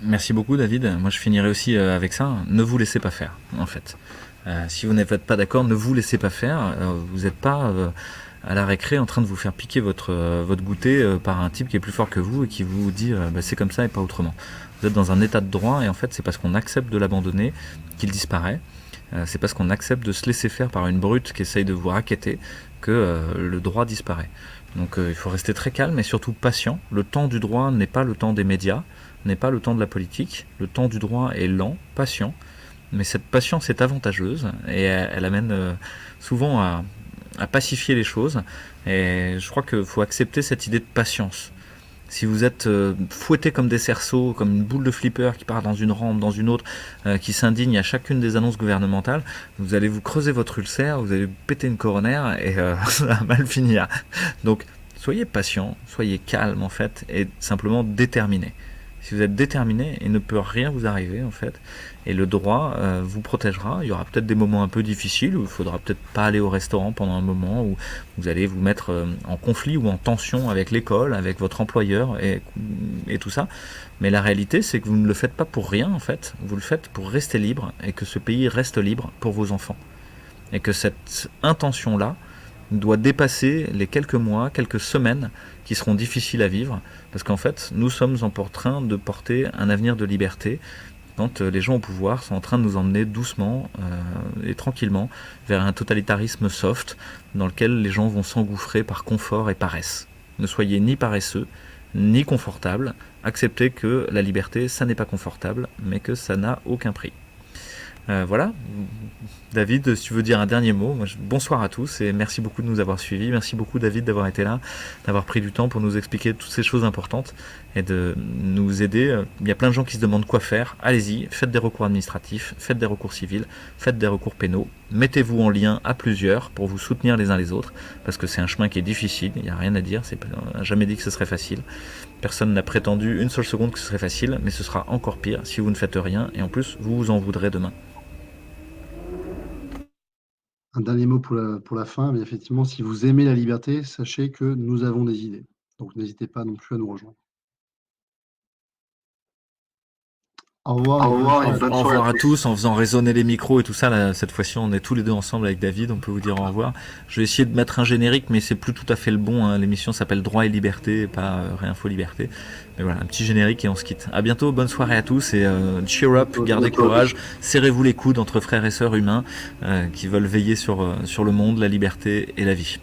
Merci beaucoup, David. Moi, je finirai aussi avec ça. Ne vous laissez pas faire, en fait. Si vous n'êtes pas d'accord, ne vous laissez pas faire. Vous n'êtes pas à la récré en train de vous faire piquer votre goûter par un type qui est plus fort que vous et qui vous dit bah, c'est comme ça et pas autrement. Vous êtes dans un état de droit et en fait, c'est parce qu'on accepte de l'abandonner qu'il disparaît. C'est parce qu'on accepte de se laisser faire par une brute qui essaye de vous racketter que le droit disparaît. Donc il faut rester très calme et surtout patient. Le temps du droit n'est pas le temps des médias, n'est pas le temps de la politique. Le temps du droit est lent, patient, mais cette patience est avantageuse et elle amène souvent à pacifier les choses. Et je crois qu'il faut accepter cette idée de patience. Si vous êtes fouetté comme des cerceaux, comme une boule de flipper qui part dans une rampe, dans une autre, qui s'indigne à chacune des annonces gouvernementales, vous allez vous creuser votre ulcère, vous allez péter une coronaire et ça va mal finir. Donc soyez patient, soyez calme en fait, et simplement déterminé. Si vous êtes déterminé, il ne peut rien vous arriver en fait. Et le droit vous protégera. Il y aura peut-être des moments un peu difficiles où il faudra peut-être pas aller au restaurant pendant un moment, où vous allez vous mettre en conflit ou en tension avec l'école, avec votre employeur et tout ça. Mais la réalité, c'est que vous ne le faites pas pour rien en fait. Vous le faites pour rester libre et que ce pays reste libre pour vos enfants. Et que cette intention-là doit dépasser les quelques mois, quelques semaines qui seront difficiles à vivre, parce qu'en fait, nous sommes en train de porter un avenir de liberté, quand les gens au pouvoir sont en train de nous emmener doucement et tranquillement vers un totalitarisme soft, dans lequel les gens vont s'engouffrer par confort et paresse. Ne soyez ni paresseux, ni confortable, acceptez que la liberté, ça n'est pas confortable, mais que ça n'a aucun prix. Voilà. David, si tu veux dire un dernier mot, bonsoir à tous et merci beaucoup de nous avoir suivis. Merci beaucoup David d'avoir été là, d'avoir pris du temps pour nous expliquer toutes ces choses importantes et de nous aider. Il y a plein de gens qui se demandent quoi faire. Allez-y, faites des recours administratifs, faites des recours civils, faites des recours pénaux. Mettez-vous en lien à plusieurs pour vous soutenir les uns les autres, parce que c'est un chemin qui est difficile, il n'y a rien à dire, on n'a jamais dit que ce serait facile. Personne n'a prétendu une seule seconde que ce serait facile, mais ce sera encore pire si vous ne faites rien et en plus vous vous en voudrez demain. Un dernier mot pour la fin, mais effectivement, si vous aimez la liberté, sachez que nous avons des idées. Donc n'hésitez pas non plus à nous rejoindre. Au revoir et Au bonne revoir, soirée à au tous. revoir à tous, en faisant résonner les micros et tout ça. Là, cette fois-ci, on est tous les deux ensemble avec David, on peut vous dire au revoir. Je vais essayer de mettre un générique, mais c'est plus tout à fait le bon. Hein. L'émission s'appelle Droit et Liberté, pas Réinfo Liberté. Mais voilà, un petit générique et on se quitte. À bientôt, bonne soirée à tous et cheer up, gardez courage, serrez-vous les coudes entre frères et sœurs humains qui veulent veiller sur le monde, la liberté et la vie.